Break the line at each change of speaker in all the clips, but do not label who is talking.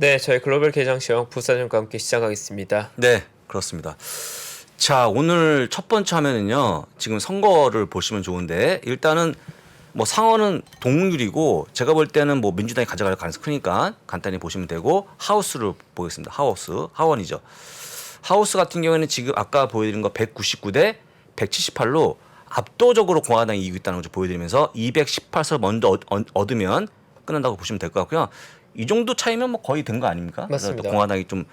네, 저희 글로벌 개장 시황 부사장과 함께 시작하겠습니다.
네, 그렇습니다. 자, 오늘 첫 번째 화면은요. 지금 선거를 보시면 좋은데 일단은 뭐 상원은 동률이고 제가 볼 때는 뭐 민주당이 가져갈 가능성이 크니까 간단히 보시면 되고 하우스를 보겠습니다. 하원이죠. 하우스 같은 경우에는 지금 아까 보여드린 거 199대 178로 압도적으로 공화당이 이기고 있다는 걸 보여드리면서 218석 먼저 얻으면 끝난다고 보시면 될 것 같고요. 이 정도 차이면 뭐 거의 된 거 아닙니까?
맞습니다.
그래서 공화당이 좀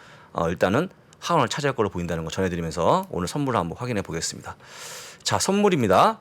일단은 하원을 차지할 걸로 보인다는 거 전해드리면서 오늘 선물을 한번 확인해 보겠습니다. 자, 선물입니다.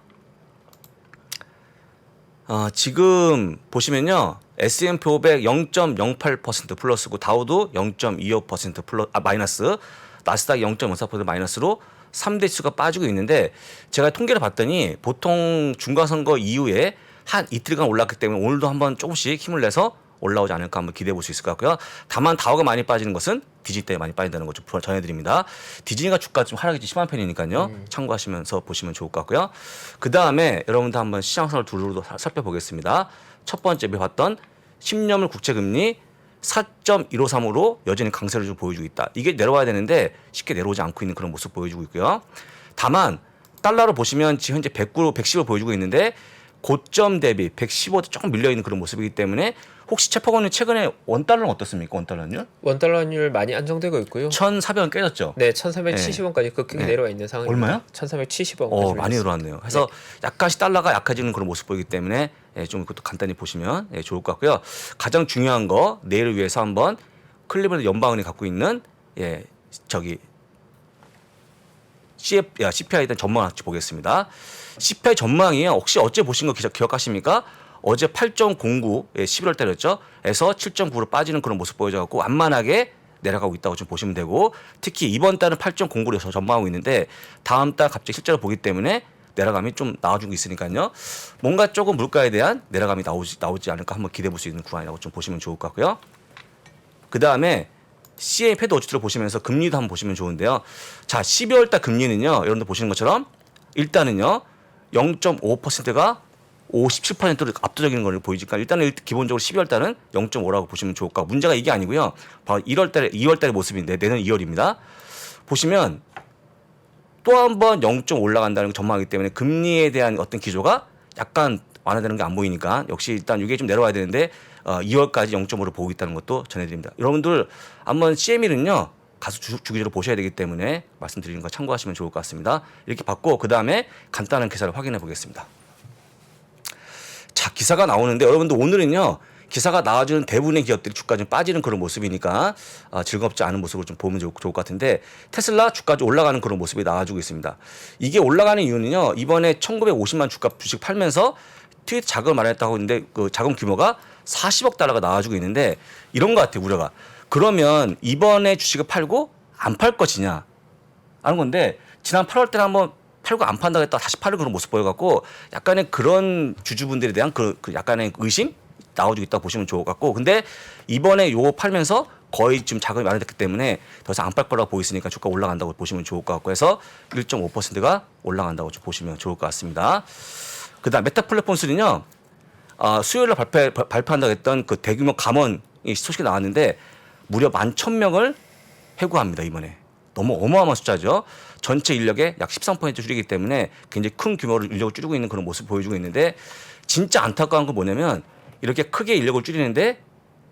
지금 보시면요. S&P 500 0.08% 플러스고 다우도 0.25% 마이너스, 나스닥 0.54% 마이너스로 3대 지수가 빠지고 있는데 제가 통계를 봤더니 보통 중간선거 이후에 한 이틀간 올랐기 때문에 오늘도 한번 조금씩 힘을 내서 올라오지 않을까 한번 기대해 볼 수 있을 것 같고요. 다만 다우가 많이 빠지는 것은 디즈니 때문에 많이 빠진다는 것 좀 전해드립니다. 디즈니가 주가 좀 하락이 좀 심한 편이니까요. 참고하시면서 보시면 좋을 것 같고요. 그 다음에 여러분들 한번 시장선을 두루두루 살펴보겠습니다. 첫 번째 봤던 10년물 국채금리 4.153으로 여전히 강세를 좀 보여주고 있다. 이게 내려와야 되는데 쉽게 내려오지 않고 있는 그런 모습 보여주고 있고요. 다만 달러로 보시면 지금 현재 109, 110을 보여주고 있는데 고점 대비 115도 조금 밀려있는 그런 모습이기 때문에 혹시 채퍼건은 최근에 원달러는 어떻습니까? 원달러는요?
원달러 환율 많이 안정되고 있고요.
1,400원 깨졌죠?
네, 1,370원까지 급격히 내려와 있는 상황입니다.
얼마요?
1,370원까지
많이 늘어났네요. 그래서 약간씩 달러가 약해지는 그런 모습 보이기 때문에 좀 그것도 간단히 보시면 좋을 것 같고요. 가장 중요한 거 내일을 위해서 한번 클리블랜드 연방은행이 갖고 있는 CPI에 대한 전망을 같이 보겠습니다. CPI 전망이요. 혹시 어제 보신 거 기억하십니까? 어제 8.09, 11월 달이었죠. 에서 7.9로 빠지는 그런 모습 보여져갖고 완만하게 내려가고 있다고 좀 보시면 되고 특히 이번 달은 8.09로 전망하고 있는데 다음 달 갑자기 실제로 보기 때문에 내려감이 좀 나와주고 있으니까요. 뭔가 조금 물가에 대한 내려감이 나오지 않을까 한번 기대해 볼 수 있는 구간이라고 좀 보시면 좋을 것 같고요. 그 다음에 CA 패드 워치를 보시면서 금리도 한번 보시면 좋은데요. 자, 12월 달 금리는요. 여러분들 보시는 것처럼 일단은요. 0.5%가 57%로 압도적인 걸 보이니까 일단은 기본적으로 12월 달은 0.5라고 보시면 좋을 것 같고 문제가 이게 아니고요. 바로 1월 달에 2월 달의 모습인데 내년 2월입니다. 보시면 또 한 번 0.5 올라간다는 전망이기 때문에 금리에 대한 어떤 기조가 약간 완화되는 게 안 보이니까 역시 일단 이게 좀 내려와야 되는데 2월까지 0.5로 보고 있다는 것도 전해드립니다. 여러분들 한번 CME는요. 가서 주기적으로 보셔야 되기 때문에 말씀드리는 거 참고하시면 좋을 것 같습니다. 이렇게 받고 그 다음에 간단한 기사를 확인해 보겠습니다. 자, 기사가 나오는데 여러분들 오늘은요. 기사가 나와주는 대부분의 기업들이 주가 좀 빠지는 그런 모습이니까 즐겁지 않은 모습을 좀 보면 좋을 것 같은데 테슬라 주가 좀 올라가는 그런 모습이 나와주고 있습니다. 이게 올라가는 이유는요. 이번에 1950만 주식 팔면서 트윗 자금을 마련했다고 했는데 그 자금 규모가 40억 달러가 나와주고 있는데 이런 것 같아요. 우려가. 그러면 이번에 주식을 팔고 안 팔 것이냐 하는 건데 지난 8월 때는 한번 팔고 안 판다고 했다가 다시 파는 그런 모습 보여갖고 약간의 그런 주주분들에 대한 그 약간의 의심 나와주고 있다고 보시면 좋을 것 같고 근데 이번에 요거 팔면서 거의 지금 자금이 마련됐기 때문에 더 이상 안 팔 거라고 보이시니까 주가 올라간다고 보시면 좋을 것 같고 해서 1.5%가 올라간다고 좀 보시면 좋을 것 같습니다. 그 다음 메타 플랫폼스는요. 수요일에 발표한다고 했던 그 대규모 감원이 소식이 나왔는데 무려 11,000명을 해고합니다. 이번에. 너무 어마어마한 숫자죠. 전체 인력의 약 13% 줄이기 때문에 굉장히 큰 규모로 인력을 줄이고 있는 그런 모습을 보여주고 있는데 진짜 안타까운 건 뭐냐면 이렇게 크게 인력을 줄이는데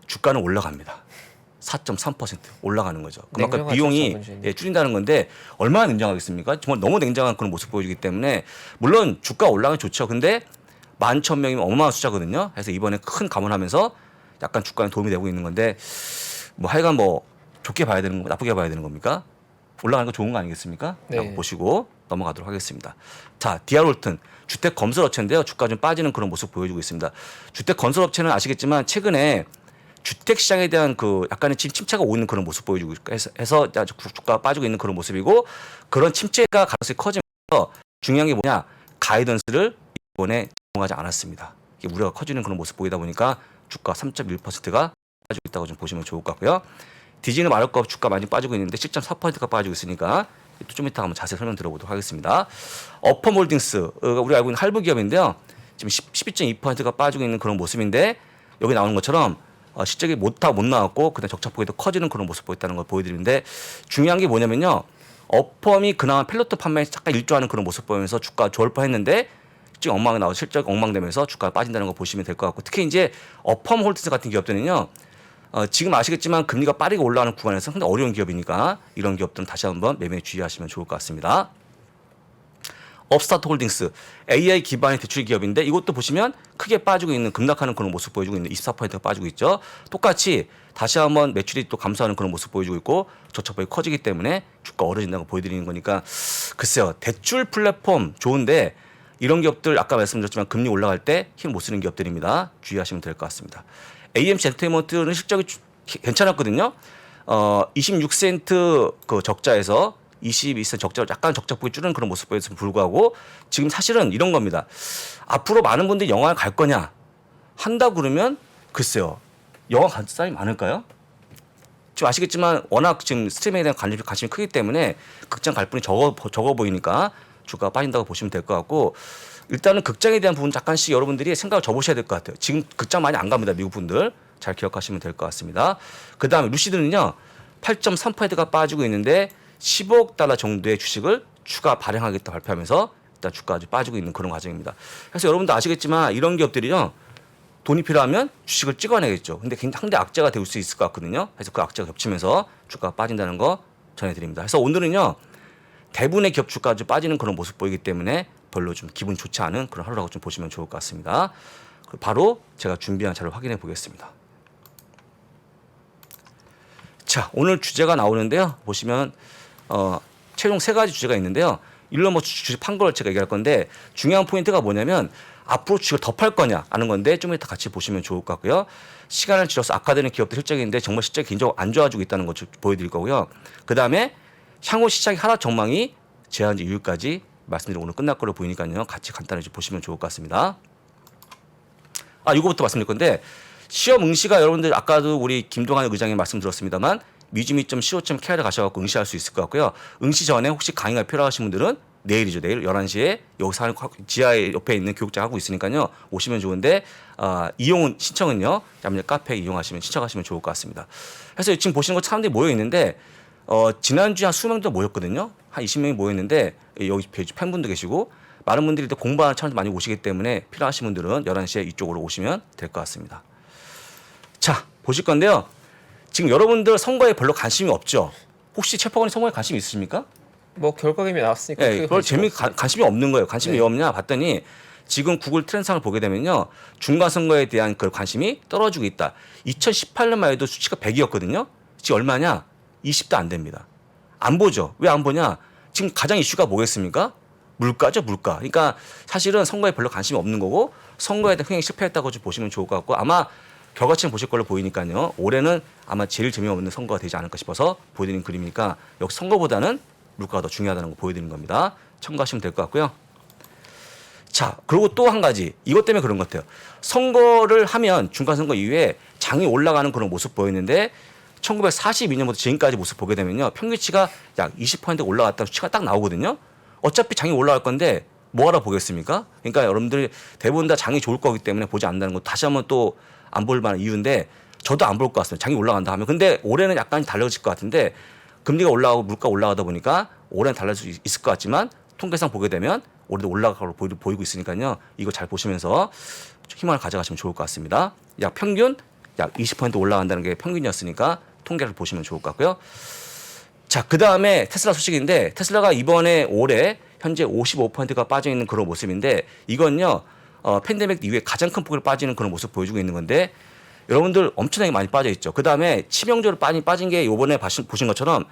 주가는 올라갑니다. 4.3% 올라가는 거죠. 그만큼 비용이 줄인다는 건데 얼마나 냉정하겠습니까? 정말 너무 냉정한 그런 모습 보여주기 때문에 물론 주가 올라가면 좋죠. 근데 11,000명이면 어마어마한 숫자거든요. 그래서 이번에 큰 감원하면서 약간 주가에 도움이 되고 있는 건데 뭐 하여간 뭐 좋게 봐야 되는 거 나쁘게 봐야 되는 겁니까? 올라가는 거 좋은 거 아니겠습니까? 네. 보시고 넘어가도록 하겠습니다. 자, 디아롤튼 주택 건설 업체인데요. 주가 좀 빠지는 그런 모습 보여주고 있습니다. 주택 건설 업체는 아시겠지만 최근에 주택 시장에 대한 그 약간의 침체가 오는 그런 모습 보여주고 해서 주가가 빠지고 있는 그런 모습이고 그런 침체가 가능성이 커지면서 중요한 게 뭐냐 가이던스를 이번에 제공하지 않았습니다. 이게 우려가 커지는 그런 모습 보이다 보니까 주가 3.1%가 빠지고 있다고 좀 보시면 좋을 것 같고요. 디즈니 마르크업 주가 많이 빠지고 있는데 7.4%가 빠지고 있으니까 또 좀 이따 한번 자세히 설명 드려보도록 하겠습니다. 어퍼몰딩스 우리가 알고 있는 할부 기업인데요. 지금 12.2%가 빠지고 있는 그런 모습인데 여기 나오는 것처럼 실적이 못 나왔고 그다음 적자폭이 커지는 그런 모습 보였다는 걸 보여드리는데 중요한 게 뭐냐면요. 어펌이 그나마 펠로트 판매에 잠깐 일조하는 그런 모습 보이면서 주가 좋을 뻔했는데 지금 엉망이 나오고 실적 엉망되면서 주가가 빠진다는 거 보시면 될 것 같고 특히 이제 어펌 홀드스 같은 기업들은요. 지금 아시겠지만 금리가 빠르게 올라가는 구간에서 상당히 어려운 기업이니까 이런 기업들은 다시 한번 매매에 주의하시면 좋을 것 같습니다. 업스타트 홀딩스 AI 기반의 대출 기업인데 이것도 보시면 크게 빠지고 있는 급락하는 그런 모습 보여주고 있는 24%가 빠지고 있죠. 똑같이 다시 한번 매출이 또 감소하는 그런 모습 보여주고 있고 저처폭이 커지기 때문에 주가 어려진다고 보여드리는 거니까 글쎄요. 대출 플랫폼 좋은데 이런 기업들 아까 말씀드렸지만 금리 올라갈 때 힘 못 쓰는 기업들입니다. 주의하시면 될 것 같습니다. AMC 엔터테인먼트는 실적이 괜찮았거든요. 26센트 그 적자에서 22센트 적자 약간 적자폭이 줄는 그런 모습 보였음에도 불구하고 지금 사실은 이런 겁니다. 앞으로 많은 분들이 영화를 갈 거냐 한다 그러면 글쎄요. 영화 갈 사람이 많을까요? 지금 아시겠지만 워낙 지금 스트리밍에 대한 관심이 크기 때문에 극장 갈 분이 적어 보이니까 주가가 빠진다고 보시면 될 것 같고 일단은 극장에 대한 부분 잠깐씩 여러분들이 생각을 접으셔야 될 것 같아요. 지금 극장 많이 안 갑니다. 미국 분들. 잘 기억하시면 될 것 같습니다. 그다음에 루시드는요. 8.3%가 빠지고 있는데 15억 달러 정도의 주식을 추가 발행하겠다 발표하면서 일단 주가가 아주 빠지고 있는 그런 과정입니다. 그래서 여러분도 아시겠지만 이런 기업들이요. 돈이 필요하면 주식을 찍어내겠죠. 근데 상대 악재가 될 수 있을 것 같거든요. 그래서 그 악재가 겹치면서 주가가 빠진다는 거 전해드립니다. 그래서 오늘은요. 대부분의 기업 주가가 좀 빠지는 그런 모습 보이기 때문에 별로 좀 기분 좋지 않은 그런 하루라고 좀 보시면 좋을 것 같습니다. 바로 제가 준비한 자료를 확인해 보겠습니다. 자, 오늘 주제가 나오는데요. 보시면 최종 3가지 주제가 있는데요. 일론 머스크 주식 판 걸 제가 얘기할 건데 중요한 포인트가 뭐냐면 앞으로 주식을 더 팔 거냐 하는 건데 좀 이따 같이 보시면 좋을 것 같고요. 시간을 지나서 악화되는 기업들 실적인데 정말 실적이 굉장히 안 좋아지고 있다는 걸 보여드릴 거고요. 그다음에 향후 시장의 하락 전망이 제한지 이유까지 말씀드리고 오늘 끝날 거로 보이니까요. 같이 간단히 보시면 좋을 것 같습니다. 이거부터 말씀드릴 건데 시험 응시가 여러분들 아까도 우리 김동환 의장님 말씀 들었습니다만 미주미.co.kr에 가셔서 응시할 수 있을 것 같고요. 응시 전에 혹시 강의가 필요하신 분들은 내일이죠. 내일 11시에 여기서 지하에 옆에 있는 교육장 하고 있으니까요. 오시면 좋은데 이용 신청은요. 카페 이용하시면 신청하시면 좋을 것 같습니다. 그래서 지금 보시는 거 사람들이 모여 있는데 지난주에 한 20명도 모였거든요. 한 20명이 모였는데 여기 팬분도 계시고 많은 분들이 또 공부하는 차원에서 많이 오시기 때문에 필요하신 분들은 11시에 이쪽으로 오시면 될 것 같습니다. 자, 보실 건데요. 지금 여러분들 선거에 별로 관심이 없죠? 혹시 최포건이 선거에 관심 있으십니까?
뭐 결과금이 나왔으니까
네, 그걸 관심이 없는 거예요. 관심이 왜 없냐 봤더니 지금 구글 트렌드상을 보게 되면요. 중간선거에 대한 그 관심이 떨어지고 있다. 2018년만 해도 수치가 100이었거든요. 지금 얼마냐? 20도 안 됩니다. 안 보죠. 왜 안 보냐? 지금 가장 이슈가 뭐겠습니까? 물가죠, 물가. 그러니까 사실은 선거에 별로 관심이 없는 거고 선거에 대한 흥행이 실패했다고 좀 보시면 좋을 것 같고 아마 결과치는 보실 걸로 보이니까요. 올해는 아마 제일 재미없는 선거가 되지 않을까 싶어서 보여드리는 그림이니까 역시 선거보다는 물가가 더 중요하다는 거 보여드리는 겁니다. 참고하시면 될 것 같고요. 자, 그리고 또 한 가지. 이것 때문에 그런 것 같아요. 선거를 하면 중간선거 이후에 장이 올라가는 그런 모습 보였는데 1942년부터 지금까지 모습 보게 되면요. 평균치가 약 20% 올라갔다는 수치가 딱 나오거든요. 어차피 장이 올라갈 건데 뭐하러 보겠습니까? 그러니까 여러분들이 대부분 다 장이 좋을 거기 때문에 보지 않는다는 거 다시 한번 또 안 볼 만한 이유인데 저도 안 볼 것 같습니다. 장이 올라간다 하면. 근데 올해는 약간 달라질 것 같은데 금리가 올라가고 물가 올라가다 보니까 올해는 달라질 수 있을 것 같지만 통계상 보게 되면 올해도 올라가고 보이고 있으니까요. 이거 잘 보시면서 희망을 가져가시면 좋을 것 같습니다. 약 평균 약 20% 올라간다는 게 평균이었으니까 통계를 보시면 좋을 것 같고요. 자, 그 다음에 테슬라 소식인데 테슬라가 이번에 올해 현재 55%가 빠져 있는 그런 모습인데 이건요. 팬데믹 이후에 가장 큰 폭으로 빠지는 그런 모습 보여주고 있는 건데 여러분들 엄청나게 많이 빠져 있죠. 그 다음에 치명적으로 빠진 게 이번에 보신 것처럼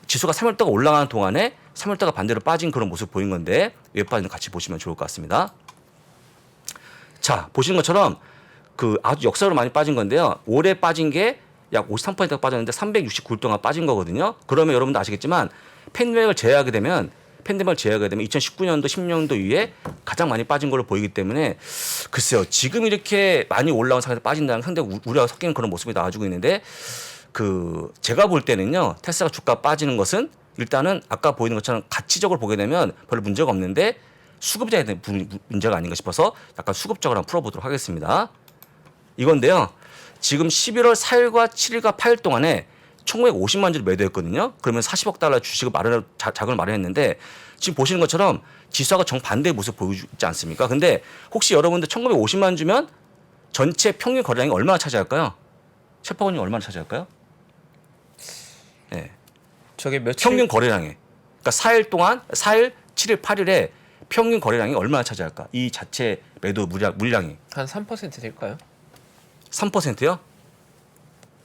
지수가 3월달가 올라가는 동안에 3월달가 반대로 빠진 그런 모습 보인 건데 왜 빠지는지 같이 보시면 좋을 것 같습니다. 자, 보시는 것처럼 그 아주 역사로 많이 빠진 건데요. 올해 빠진 게 약 53%가 빠졌는데 369일 동안 빠진 거거든요. 그러면 여러분도 아시겠지만 팬데믹을 제외하게 되면 2019년도 10년도 이후에 가장 많이 빠진 걸로 보이기 때문에 글쎄요. 지금 이렇게 많이 올라온 상태에서 빠진다는 상당히 우려가 섞이는 그런 모습이 나와주고 있는데 제가 볼 때는요. 테슬라 주가 빠지는 것은 일단은 아까 보이는 것처럼 가치적으로 보게 되면 별로 문제가 없는데 수급자에 대한 문제가 아닌가 싶어서 약간 수급적으로 한번 풀어보도록 하겠습니다. 이건데요. 지금 11월 4일과 7일과 8일 동안에 1,950만 주를 매도했거든요. 그러면 40억 달러 주식을 자금을 마련했는데 지금 보시는 것처럼 지수하고 정반대의 모습 보여주지 않습니까? 근데 혹시 여러분들 1,950만 주면 전체 평균 거래량이 얼마나 차지할까요? 셰퍼건님 얼마나 차지할까요? 네.
저게 며칠
평균 거래량에. 그러니까 4일 동안 4일, 7일, 8일에 평균 거래량이 얼마나 차지할까? 이 자체 매도 물량이
한 3% 될까요?
3%요?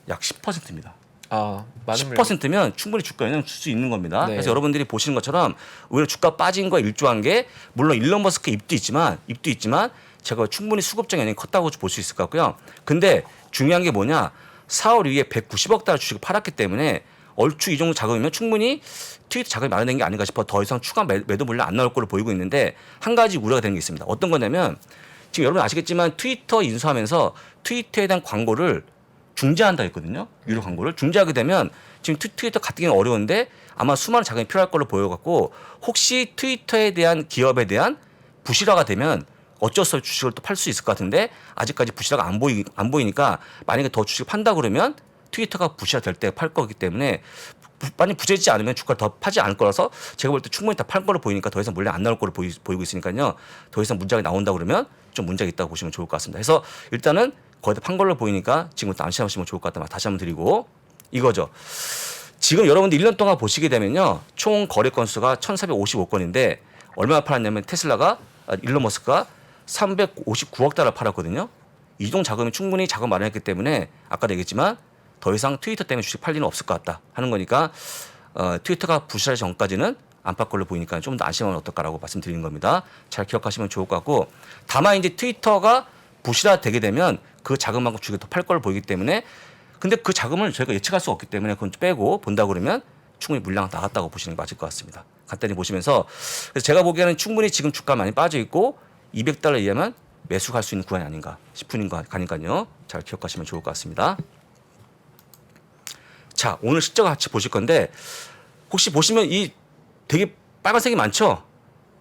약 10%입니다.
아, 많은 물량.
10%면 충분히 주가 영향을 줄 수 있는 겁니다.
네.
그래서 여러분들이 보시는 것처럼 오히려 주가 빠진 거 일조한 게 물론 일론 머스크 입도 있지만 제가 충분히 수급적 영향이 컸다고 볼 수 있을 것 같고요. 근데 중요한 게 뭐냐? 4월 이후에 190억 달러 주식을 팔았기 때문에 얼추 이 정도 자금이면 충분히 트위터 자금이 마련된 게 아닌가 싶어 더 이상 추가 매도 물량 안 나올 걸로 보이고 있는데 한 가지 우려가 되는 게 있습니다. 어떤 거냐면 지금 여러분 아시겠지만 트위터 인수하면서 트위터에 대한 광고를 중재한다 했거든요. 유료 광고를 중재하게 되면 지금 트위터 갖기는 어려운데 아마 수많은 자금이 필요할 걸로 보여갖고 혹시 트위터에 대한 기업에 대한 부실화가 되면 어쩔 수 없이 주식을 또 팔 수 있을 것 같은데 아직까지 부실화가 안 보이니까 만약에 더 주식을 판다 그러면 트위터가 부실화 될 때 팔 거기 때문에 많이 부재지 않으면 주가를 더 파지 않을 거라서 제가 볼 때 충분히 다 팔 거로 보이니까 더 이상 물량 안 나올 거로 보이고 있으니까요. 더 이상 문제가 나온다 그러면 좀 문제가 있다고 보시면 좋을 것 같습니다. 그래서 일단은 거의 다 판 걸로 보이니까 지금부터 안심하시면 좋을 것 같다. 다시 한번 드리고 이거죠. 지금 여러분들 1년 동안 보시게 되면요. 총 거래 건수가 1,455건인데 얼마 팔았냐면 테슬라가 일론 머스크가 359억 달러 팔았거든요. 이동 자금이 충분히 자금 마련했기 때문에 아까도 얘기했지만 더 이상 트위터 때문에 주식 팔 일은 없을 것 같다 하는 거니까 트위터가 부실하기 전까지는 안 팔 걸로 보이니까 좀 더 안심하면 어떨까라고 말씀드리는 겁니다. 잘 기억하시면 좋을 것 같고 다만 이제 트위터가 부실화되게 되면 그 자금만큼 주식을 더 팔 걸로 보이기 때문에 근데 그 자금을 저희가 예측할 수 없기 때문에 그건 빼고 본다 그러면 충분히 물량 나갔다고 보시는 게 맞을 것 같습니다. 간단히 보시면서 그래서 제가 보기에는 충분히 지금 주가 많이 빠져 있고 200달러 이하면 매수할 수 있는 구간이 아닌가 싶은 거니까요. 잘 기억하시면 좋을 것 같습니다. 자, 오늘 실적 같이 보실 건데 혹시 보시면 이 되게 빨간색이 많죠?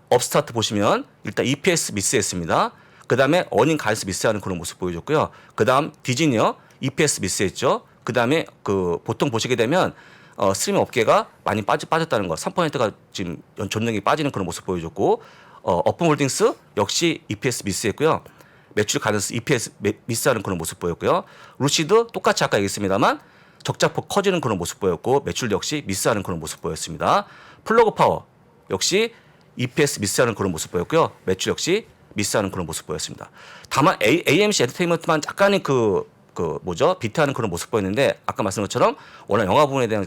업스타트 보시면 일단 EPS 미스했습니다. 그 다음에 어닝 가이스 미스하는 그런 모습 보여줬고요. 그 다음 디즈니요. EPS 미스했죠. 그 다음에 보통 보시게 되면 스트리밍 업계가 많이 빠졌다는 거. 3%가 지금 전년기 빠지는 그런 모습 보여줬고 어프홀딩스 역시 EPS 미스했고요. 매출 가이던스 EPS 미스하는 그런 모습 보였고요. 루시드 똑같이 아까 얘기했습니다만 적자폭 커지는 그런 모습 보였고 매출 역시 미스하는 그런 모습 보였습니다. 플러그 파워 역시 EPS 미스하는 그런 모습 보였고요. 매출 역시 미스하는 그런 모습 보였습니다. 다만 AMC 엔터테인먼트만 약간의 비트하는 그런 모습 보였는데 아까 말씀한 것처럼 워낙 영화 부분에 대한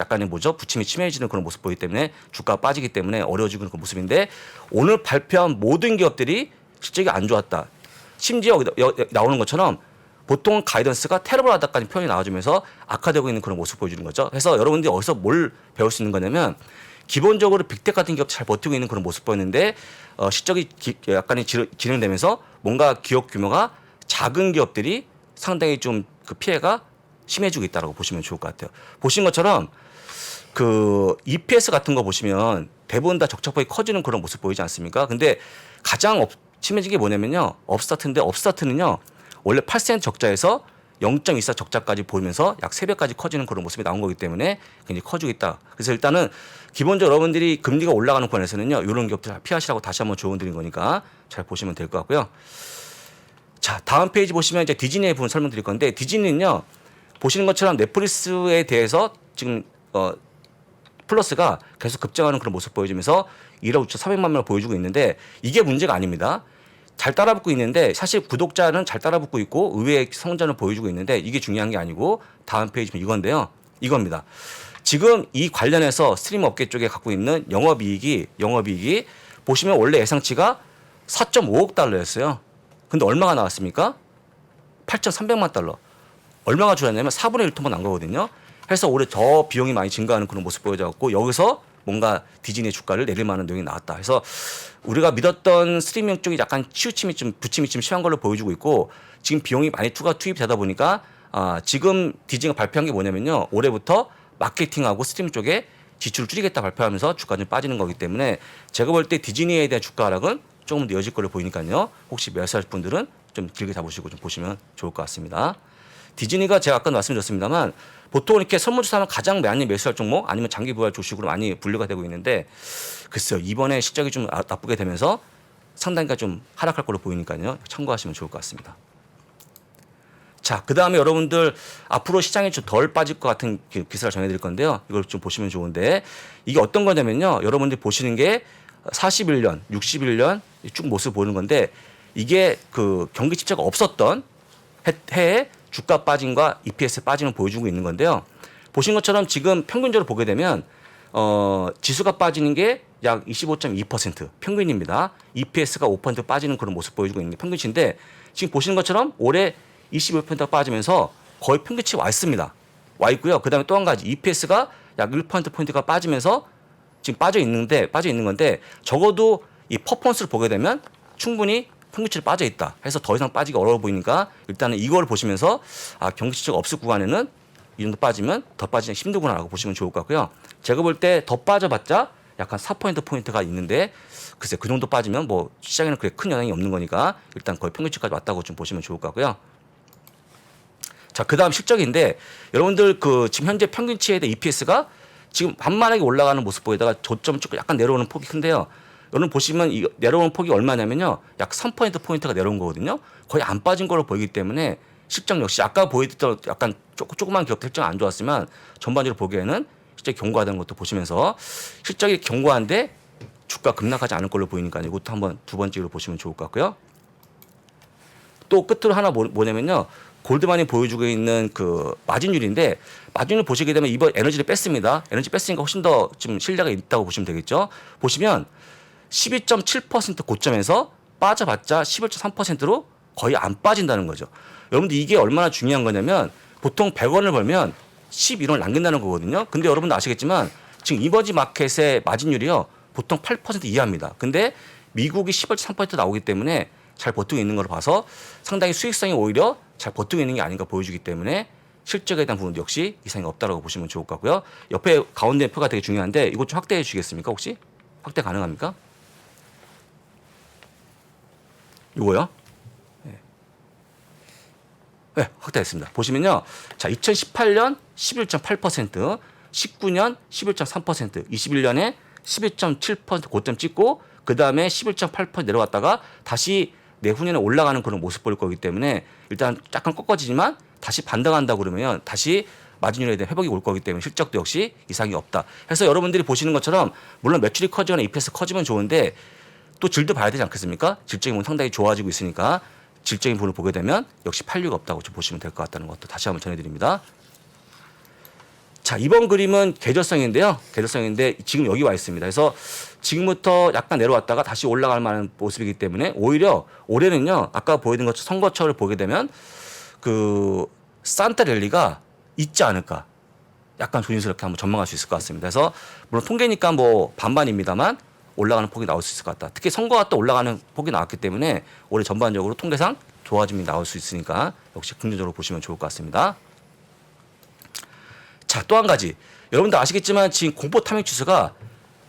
약간의 부침이 심해지는 그런 모습 보이기 때문에 주가가 빠지기 때문에 어려워지는 그런 모습인데 오늘 발표한 모든 기업들이 실적이 안 좋았다. 심지어 여기 나오는 것처럼 보통 가이던스가 테러블하다까지 표현이 나와주면서 악화되고 있는 그런 모습 보여주는 거죠. 그래서 여러분들이 어디서 뭘 배울 수 있는 거냐면 기본적으로 빅텍 같은 기업 잘 버티고 있는 그런 모습 보였는데 실적이 약간의 진행되면서 뭔가 기업 규모가 작은 기업들이 상당히 좀 피해가 심해지고 있다고 보시면 좋을 것 같아요. 보신 것처럼 EPS 같은 거 보시면 대부분 다 적자폭이 커지는 그런 모습 보이지 않습니까? 근데 가장 심해진 게 뭐냐면요. 업스타트는요. 원래 8% 적자에서 0.24 적자까지 보이면서 약 3배까지 커지는 그런 모습이 나온 거기 때문에 굉장히 커지고 있다. 그래서 일단은 기본적으로 여러분들이 금리가 올라가는 구간에서는요. 이런 기업들 잘 피하시라고 다시 한번 조언 드린 거니까 잘 보시면 될 것 같고요. 자, 다음 페이지 보시면 이제 디즈니의 부분 설명드릴 건데 디즈니는요. 보시는 것처럼 넷플릭스에 대해서 지금 플러스가 계속 급증하는 그런 모습 보여주면서 1억 6,400만 명을 보여주고 있는데 이게 문제가 아닙니다. 잘 따라붙고 있는데 사실 구독자는 잘 따라붙고 있고 의외의 성장을 보여주고 있는데 이게 중요한 게 아니고 다음 페이지 보면 이건데요. 이겁니다. 지금 이 관련해서 스트리밍 업계 쪽에 갖고 있는 영업이익이 보시면 원래 예상치가 4.5억 달러였어요. 근데 얼마가 나왔습니까? 8,300만 달러. 얼마가 줄었냐면 4분의 1 토막 난 거거든요. 그래서 올해 더 비용이 많이 증가하는 그런 모습 보여져갖고 여기서 뭔가 디즈니의 주가를 내릴 만한 내용이 나왔다. 그래서 우리가 믿었던 스트리밍 쪽이 약간 부침이 좀 심한 걸로 보여주고 있고 지금 비용이 많이 투입되다 보니까 지금 디즈니가 발표한 게 뭐냐면요. 올해부터 마케팅하고 스트리밍 쪽에 지출을 줄이겠다 발표하면서 주가가 좀 빠지는 거기 때문에 제가 볼 때 디즈니에 대한 주가 하락은 조금 더 이어질 걸로 보이니까요. 혹시 매수할 분들은 좀 길게 잡으시고 좀 보시면 좋을 것 같습니다. 디즈니가 제가 아까 말씀드렸습니다만 보통 이렇게 설문조사하면 가장 많이 매수할 종목 아니면 장기 부활 주식으로 많이 분류가 되고 있는데 글쎄요 이번에 실적이 좀 나쁘게 되면서 상당히가 좀 하락할 걸로 보이니까요 참고하시면 좋을 것 같습니다. 자, 그 다음에 여러분들 앞으로 시장이 좀 덜 빠질 것 같은 기사를 전해드릴 건데요. 이걸 좀 보시면 좋은데 이게 어떤 거냐면요. 여러분들이 보시는 게 41년, 61년 쭉 모습 보이는 건데 이게 그 경기 침체가 없었던 해에 주가 빠짐과 EPS 빠짐을 보여주고 있는 건데요. 보신 것처럼 지금 평균적으로 보게 되면 지수가 빠지는 게 약 25.2% 평균입니다. EPS가 5% 빠지는 그런 모습 보여주고 있는 게 평균치인데 지금 보시는 것처럼 올해 25% 빠지면서 거의 평균치 와 있습니다. 와 있고요. 그다음에 또 한 가지 EPS가 약 1%포인트가 빠지면서 지금 빠져 있는 건데 적어도 이 퍼포먼스를 보게 되면 충분히 평균치를 빠져 있다. 해서 더 이상 빠지기 어려워 보이니까 일단은 이걸 보시면서 경기 침체가 없을 구간에는 이 정도 빠지면 더 빠지기 힘들구나라고 보시면 좋을 것 같고요. 제가 볼 때 더 빠져봤자 약간 4%포인트가 있는데 글쎄 그 정도 빠지면 뭐 시장에는 그렇게 큰 영향이 없는 거니까 일단 거의 평균치까지 왔다고 좀 보시면 좋을 것 같고요. 자, 그 다음 실적인데 여러분들 그 지금 현재 평균치에 대한 EPS가 지금 반만하게 올라가는 모습 보이다가 저점 쭉 약간 내려오는 폭이 큰데요. 여러분 보시면 이 내려오는 폭이 얼마냐면요. 약 3%포인트가 내려온 거거든요. 거의 안 빠진 걸로 보이기 때문에 실적 역시 아까 보여드렸던 약간 조그만 기업들 실적 안 좋았지만 전반적으로 보기에는 실적이 견고하다는 것도 보시면서 실적이 견고한데 주가 급락하지 않을 걸로 보이니까 이것도 한번 두 번째로 보시면 좋을 것 같고요. 또 끝으로 하나 뭐냐면요. 골드만이 보여주고 있는 그 마진율인데 마진율 보시게 되면 이번 에너지를 뺐습니다. 에너지 뺐으니까 훨씬 더 좀 신뢰가 있다고 보시면 되겠죠. 보시면 12.7% 고점에서 빠져봤자 11.3%로 거의 안 빠진다는 거죠. 여러분들 이게 얼마나 중요한 거냐면 보통 100원을 벌면 11원을 남긴다는 거거든요. 근데 여러분도 아시겠지만 지금 이머지 마켓의 마진율이요. 보통 8% 이하입니다. 근데 미국이 11.3% 나오기 때문에 잘 버티고 있는 걸 봐서 상당히 수익성이 오히려 잘 버티고 있는 게 아닌가 보여주기 때문에 실적에 대한 부분도 역시 이상이 없다라고 보시면 좋을 것 같고요. 옆에 가운데 표가 되게 중요한데 이것 좀 확대해 주시겠습니까? 혹시? 확대 가능합니까? 이거요? 네, 확대했습니다. 보시면요. 자, 2018년 11.8%, 19년 11.3%, 21년에 11.7% 고점 찍고 그 다음에 11.8% 내려갔다가 다시 내후년에 올라가는 그런 모습 보일 거기 때문에 일단 약간 꺾어지지만 다시 반등한다 그러면 다시 마진율에 대한 회복이 올 거기 때문에 실적도 역시 이상이 없다. 그래서 여러분들이 보시는 것처럼 물론 매출이 커지거나 EPS 커지면 좋은데 또 질도 봐야 되지 않겠습니까? 질적인 부분 상당히 좋아지고 있으니까 질적인 부분을 보게 되면 역시 팔류가 없다고 좀 보시면 될 것 같다는 것도 다시 한번 전해드립니다. 자, 이번 그림은 계절성인데요. 계절성인데 지금 여기 와 있습니다. 그래서 지금부터 약간 내려왔다가 다시 올라갈 만한 모습이기 때문에 오히려 올해는요. 아까 보여드린 것처럼 선거철을 보게 되면 그 산타 랠리가 있지 않을까. 약간 조심스럽게 한번 전망할 수 있을 것 같습니다. 그래서 물론 통계니까 뭐 반반입니다만 올라가는 폭이 나올 수 있을 것 같다. 특히 선거가 또 올라가는 폭이 나왔기 때문에 올해 전반적으로 통계상 좋아짐이 나올 수 있으니까 역시 긍정적으로 보시면 좋을 것 같습니다. 자, 또 한 가지. 여러분들 아시겠지만 지금 공포 탐욕 지수가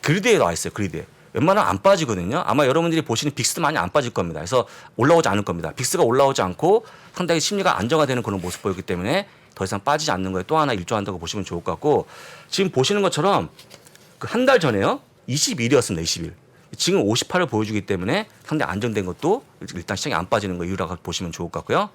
그리드에 나와 있어요. 그리드에. 웬만하면 안 빠지거든요. 아마 여러분들이 보시는 빅스도 많이 안 빠질 겁니다. 그래서 올라오지 않을 겁니다. 빅스가 올라오지 않고 상당히 심리가 안정화되는 그런 모습 보이기 때문에 더 이상 빠지지 않는 거에 또 하나 일조한다고 보시면 좋을 것 같고 지금 보시는 것처럼 그 한 달 전에요. 21이었습니다. 20일. 지금 58을 보여주기 때문에 상당히 안정된 것도 일단 시장이 안 빠지는 거 이유라고 보시면 좋을 것 같고요.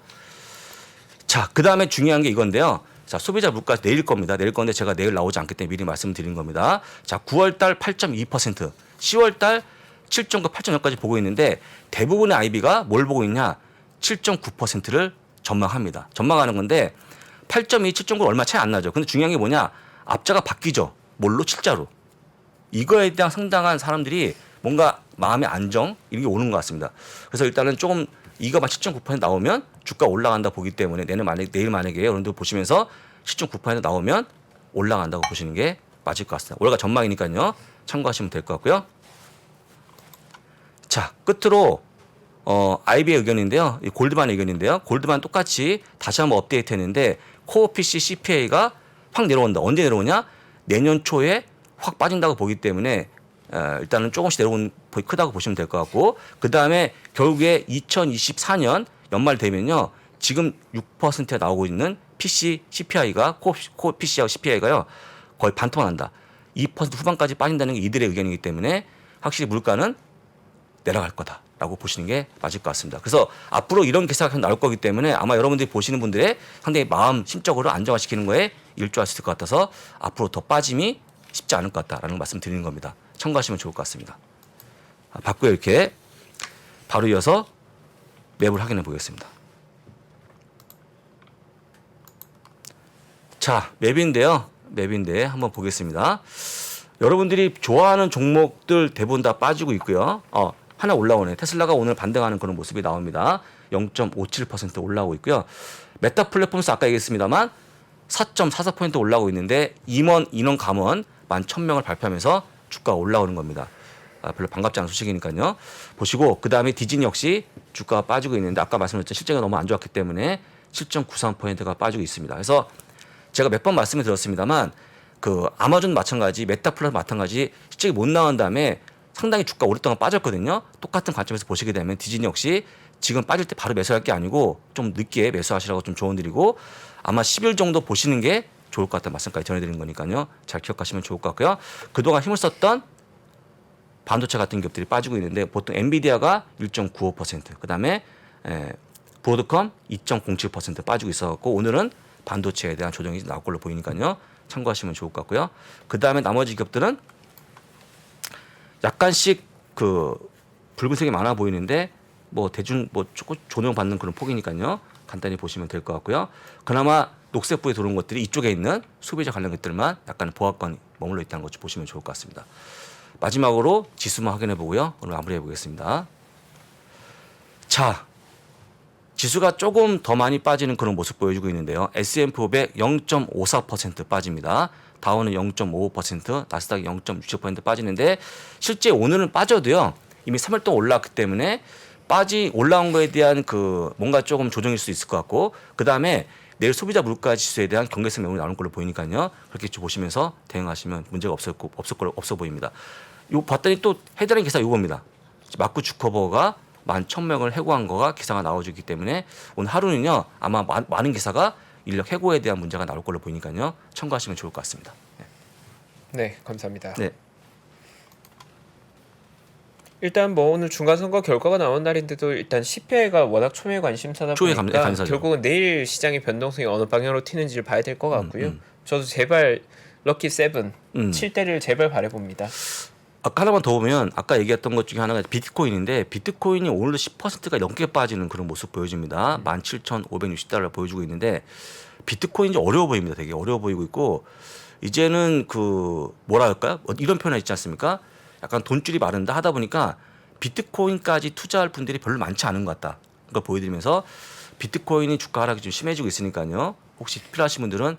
자, 그 다음에 중요한 게 이건데요. 자, 소비자 물가 내릴 겁니다. 내릴 건데 제가 내일 나오지 않기 때문에 미리 말씀드린 겁니다. 자, 9월 달 8.2%, 10월 달 7.9, 8.0까지 보고 있는데 대부분의 IB가 뭘 보고 있냐? 7.9%를 전망합니다. 전망하는 건데 8.2, 7.9 얼마 차이 안 나죠. 근데 중요한 게 뭐냐? 앞자가 바뀌죠. 뭘로? 칠자로. 이거에 대한 상당한 사람들이 뭔가 마음의 안정 이런 게 오는 것 같습니다. 그래서 일단은 조금 이거만 7.9% 나오면 주가 올라간다 보기 때문에 내일 만약에 여러분들 보시면서 7.9% 나오면 올라간다고 보시는 게 맞을 것 같습니다. 올해가 전망이니까요. 참고하시면 될 것 같고요. 자, 끝으로 IB의 의견인데요. 골드만 의견인데요. 골드만 똑같이 다시 한번 업데이트했는데 코어 PC CPI가 확 내려온다. 언제 내려오냐? 내년 초에 확 빠진다고 보기 때문에 일단은 조금씩 내려온 폭이 크다고 보시면 될 것 같고 그 다음에 결국에 2024년 연말 되면요 지금 6%가 나오고 있는 PC CPI가 코 PC하고 CPI가요 거의 반토막난다. 2% 후반까지 빠진다는 게 이들의 의견이기 때문에 확실히 물가는 내려갈 거다라고 보시는 게 맞을 것 같습니다. 그래서 앞으로 이런 기사가 계속 나올 거기 때문에 아마 여러분들이 보시는 분들의 상당히 마음 심적으로 안정화시키는 거에 일조할 수 있을 것 같아서 앞으로 더 빠짐이 쉽지 않을 것 같다라는 말씀 드리는 겁니다. 참고하시면 좋을 것 같습니다. 받고요 이렇게 바로 이어서 맵을 확인해 보겠습니다. 자, 맵인데 한번 보겠습니다. 여러분들이 좋아하는 종목들 대부분 다 빠지고 있고요. 하나 올라오네. 테슬라가 오늘 반등하는 그런 모습이 나옵니다. 0.57% 올라오고 있고요. 메타 플랫폼스 아까 얘기했습니다만 4.44% 올라오고 있는데 임원 인원 감원 11,000명을 발표하면서 주가가 올라오는 겁니다. 별로 반갑지 않은 소식이니까요. 보시고 그다음에 디즈니 역시 주가가 빠지고 있는데 아까 말씀드렸죠. 실적이 너무 안 좋았기 때문에 7.93%가 빠지고 있습니다. 그래서 제가 몇 번 말씀을 드렸습니다만 그 아마존 마찬가지, 메타 플랫폼 마찬가지 실적이 못 나온 다음에 상당히 주가 오랫동안 빠졌거든요. 똑같은 관점에서 보시게 되면 디즈니 역시 지금 빠질 때 바로 매수할 게 아니고 좀 늦게 매수하시라고 좀 조언드리고 아마 10일 정도 보시는 게 좋을 것 같다는 말씀까지 전해드리는 거니까요. 잘 기억하시면 좋을 것 같고요. 그동안 힘을 썼던 반도체 같은 기업들이 빠지고 있는데 보통 엔비디아가 1.95%, 그다음에 브로드컴 2.07% 빠지고 있어갖고 오늘은 반도체에 대한 조정이 나올 걸로 보이니까요. 참고하시면 좋을 것 같고요. 그다음에 나머지 기업들은 약간씩 그 붉은색이 많아 보이는데 뭐 대중 뭐 조금 조정받는 그런 폭이니까요. 간단히 보시면 될 것 같고요. 그나마 녹색불에 들어온 것들이 이쪽에 있는 소비자 관련 것들만 약간 보합권이 머물러 있다는 것 좀 보시면 좋을 것 같습니다. 마지막으로 지수만 확인해 보고요. 오늘 마무리해 보겠습니다. 자, 지수가 조금 더 많이 빠지는 그런 모습 보여주고 있는데요. S&P 500 0.54% 빠집니다. 다우는 0.55%, 나스닥이 0.67% 빠지는데 실제 오늘은 빠져도요. 이미 3일 동안 올라왔기 때문에 올라온 거에 대한 그 뭔가 조금 조정일 수 있을 것 같고 그다음에 내일 소비자 물가 지수에 대한 경계성 매물이 나오는 걸로 보이니까요. 그렇게 좀 보시면서 대응하시면 문제가 없어 보입니다. 요 봤더니 또 해당하는 기사 요겁니다. 마크 주커버거가 11,000명을 해고한 거가 기사가 나와주기 때문에 오늘 하루는요 아마 많은 기사가 인력 해고에 대한 문제가 나올 걸로 보이니까요 참고하시면 좋을 것 같습니다.
네, 감사합니다.
네.
일단 뭐 오늘 중간선거 결과가 나온 날인데도 일단 CPI가 워낙 초미의 관심사다 보니까
관심사죠.
결국은 내일 시장의 변동성이 어느 방향으로 튀는지를 봐야 될 것 같고요. 저도 제발 럭키 7 7대를 제발 바라봅니다.
아까 하나만 더 보면 아까 얘기했던 것 중에 하나가 비트코인인데 비트코인이 오늘도 10%가 넘게 빠지는 그런 모습 보여줍니다. 17,560달러 보여주고 있는데 비트코인이 어려워 보입니다. 되게 어려워 보이고 있고 이제는 그 뭐라 할까요? 이런 표현 있지 않습니까? 약간 돈줄이 마른다 하다 보니까 비트코인까지 투자할 분들이 별로 많지 않은 것 같다. 그걸 보여드리면서 비트코인이 주가 하락이 좀 심해지고 있으니까요. 혹시 필요하신 분들은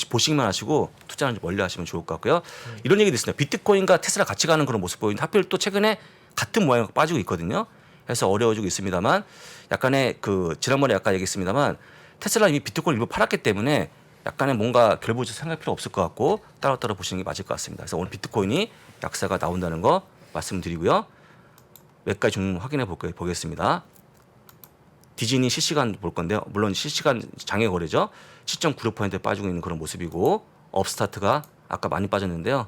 보시기만 하시고 투자는 좀 멀리 하시면 좋을 것 같고요. 이런 얘기도 있습니다. 비트코인과 테슬라 같이 가는 그런 모습 보이는데 하필 또 최근에 같은 모양으로 빠지고 있거든요. 그래서 어려워지고 있습니다만 약간의 그 지난번에 약간 얘기했습니다만 테슬라 이미 비트코인 일부 팔았기 때문에 약간의 뭔가 결부적으로 생각할 필요 없을 것 같고 따로따로 보시는 게 맞을 것 같습니다. 그래서 오늘 비트코인이 약세가 나온다는 거 말씀드리고요. 몇 가지 종목 확인해 보겠습니다. 디즈니 실시간 볼 건데요. 물론 실시간 장외 거래죠. 7.96% 빠지고 있는 그런 모습이고 업스타트가 아까 많이 빠졌는데요.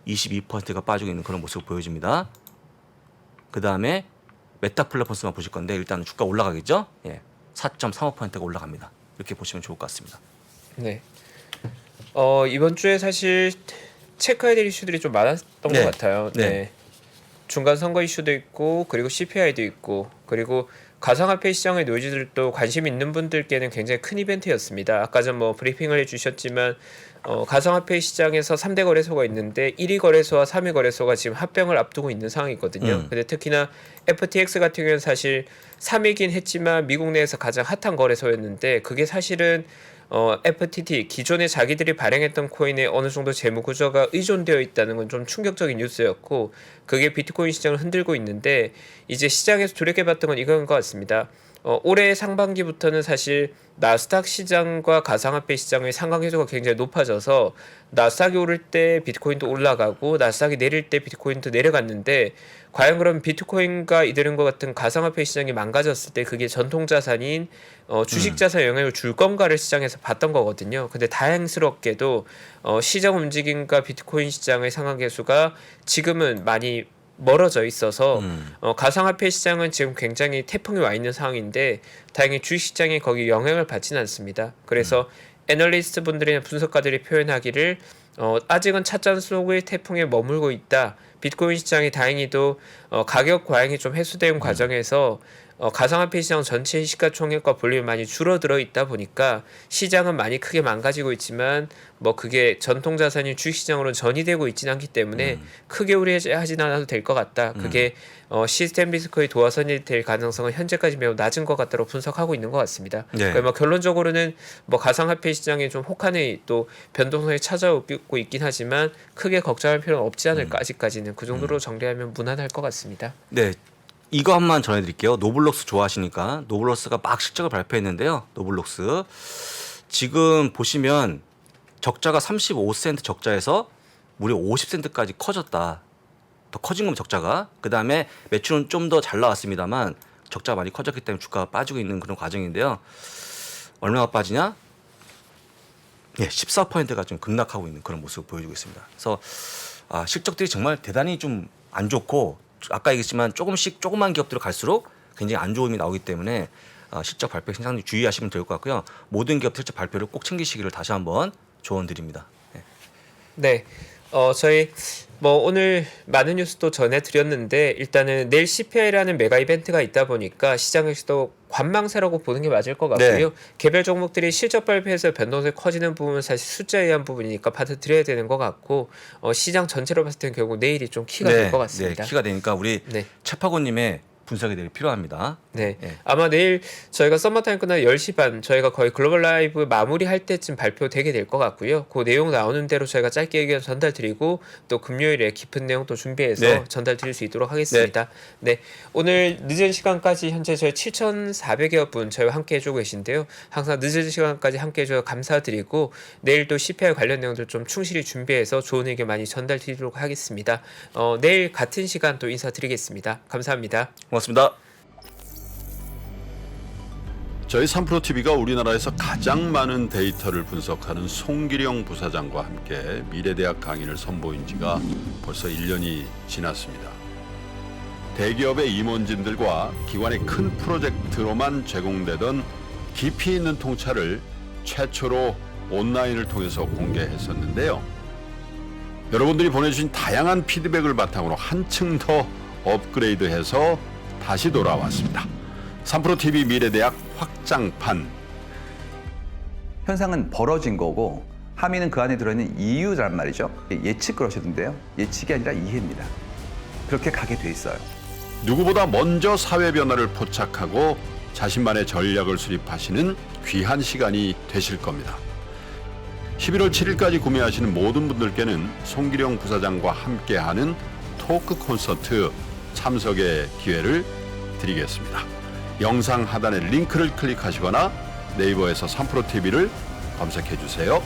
22%가 빠지고 있는 그런 모습을 보여줍니다. 그 다음에 메타 플랫폼스만 보실 건데 일단 주가 올라가겠죠. 4.35%가 올라갑니다. 이렇게 보시면 좋을 것 같습니다.
네. 이번 주에 사실 체크해야 될 이슈들이 좀 많았던 것 같아요. 네. 중간 선거 이슈도 있고 그리고 CPI도 있고 그리고 가상화폐 시장의 노이즈들도 관심 있는 분들께는 굉장히 큰 이벤트였습니다. 아까 전 뭐 브리핑을 해주셨지만 가상화폐 시장에서 3대 거래소가 있는데 1위 거래소와 3위 거래소가 지금 합병을 앞두고 있는 상황이거든요. 근데 특히나 FTX 같은 경우는 사실 3위긴 했지만 미국 내에서 가장 핫한 거래소였는데 그게 사실은 FTT 기존에 자기들이 발행했던 코인에 어느 정도 재무 구조가 의존되어 있다는 건 좀 충격적인 뉴스였고 그게 비트코인 시장을 흔들고 있는데 이제 시장에서 두렵게 봤던 건 이건 것 같습니다. 올해 상반기부터는 사실 나스닥 시장과 가상화폐 시장의 상관계수가 굉장히 높아져서 나스닥이 오를 때 비트코인도 올라가고 나스닥이 내릴 때 비트코인도 내려갔는데 과연 그럼 비트코인과 이더리움과 같은 가상화폐 시장이 망가졌을 때 그게 전통자산인 주식자산에 영향을 줄 건가를 시장에서 봤던 거거든요. 근데 다행스럽게도 시장 움직임과 비트코인 시장의 상관계수가 지금은 많이 멀어져 있어서 가상화폐 시장은 지금 굉장히 태풍이 와 있는 상황인데 다행히 주식시장이 거기 영향을 받지는 않습니다. 그래서 애널리스트 분들이나 분석가들이 표현하기를 아직은 찻잔 속의 태풍에 머물고 있다. 비트코인 시장이 다행히도 가격 과잉이 좀 해소되는 과정에서 가상화폐 시장 전체 시가총액과 볼륨이 많이 줄어들어 있다 보니까 시장은 많이 크게 망가지고 있지만 뭐 그게 전통자산이 주식시장으로 전이되고 있지는 않기 때문에 크게 우려하지 않아도 될 것 같다. 그게 시스템 리스크의 도화선이 될 가능성은 현재까지 매우 낮은 것 같다고 분석하고 있는 것 같습니다.
네.
그러니까 뭐 결론적으로는 뭐 가상화폐 시장이 좀 혹한의 또 변동성이 찾아오고 있긴 하지만 크게 걱정할 필요는 없지 않을까 아직까지는 그 정도로 정리하면 무난할 것 같습니다.
네. 이거 한번 전해드릴게요. 노블록스 좋아하시니까 노블록스가 막 실적을 발표했는데요. 노블록스 지금 보시면 적자가 35센트 적자에서 무려 50센트까지 커졌다. 더 커진 건 적자가. 그 다음에 매출은 좀 더 잘 나왔습니다만 적자가 많이 커졌기 때문에 주가가 빠지고 있는 그런 과정인데요. 얼마나 빠지냐? 예, 14%가 좀 급락하고 있는 그런 모습을 보여주고 있습니다. 그래서 실적들이 정말 대단히 좀 안 좋고 아까 얘기했지만 조그만 기업들로 갈수록 굉장히 안 좋음이 나오기 때문에 실적 발표에 상당히 주의하시면 될 것 같고요. 모든 기업 실적 발표를 꼭 챙기시기를 다시 한번 조언드립니다.
네. 저희 뭐 오늘 많은 뉴스도 전해드렸는데 일단은 내일 CPI라는 메가 이벤트가 있다 보니까 시장에서도 관망세라고 보는 게 맞을 것 같고요.
네.
개별 종목들이 실적 발표에서 변동성이 커지는 부분은 사실 숫자에 의한 부분이니까 받아들여야 되는 것 같고 시장 전체로 봤을 때는 결국 내일이 좀 키가 될 것 같습니다.
네, 키가 되니까 우리
네.
최파고님의 분석이 내일 필요합니다.
네.
네.
아마 내일 저희가 썸머타임 끝나고 10시 반 저희가 거의 글로벌 라이브 마무리할 때쯤 발표되게 될 것 같고요. 그 내용 나오는 대로 저희가 짧게 의견 전달 드리고 또 금요일에 깊은 내용 또 준비해서
네.
전달 드릴 수 있도록 하겠습니다. 네. 오늘 늦은 시간까지 현재 저희 7,400여 분 저희와 함께 해주고 계신데요. 항상 늦은 시간까지 함께 해주셔서 감사드리고 내일 또 CPI 관련 내용들 좀 충실히 준비해서 좋은 의견 많이 전달 드리도록 하겠습니다. 내일 같은 시간 또 인사드리겠습니다. 감사합니다.
고맙습니다.
저희 3프로TV가 우리나라에서 가장 많은 데이터를 분석하는 송기령 부사장과 함께 미래대학 강의를 선보인 지가 벌써 1년이 지났습니다. 대기업의 임원진들과 기관의 큰 프로젝트로만 제공되던 깊이 있는 통찰을 최초로 온라인을 통해서 공개했었는데요. 여러분들이 보내주신 다양한 피드백을 바탕으로 한층 더 업그레이드해서 다시 돌아왔습니다. 3프로TV 미래대학 확장판.
현상은 벌어진 거고 함의는 그 안에 들어있는 이유란 말이죠. 예측 그러셨는데요. 예측이 아니라 이해입니다. 그렇게 가게 돼 있어요.
누구보다 먼저 사회 변화를 포착하고 자신만의 전략을 수립하시는 귀한 시간이 되실 겁니다. 11월 7일까지 구매하시는 모든 분들께는 송기령 부사장과 함께하는 토크 콘서트 참석의 기회를 드리겠습니다. 영상 하단의 링크를 클릭하시거나 네이버에서 3프로TV를 검색해 주세요.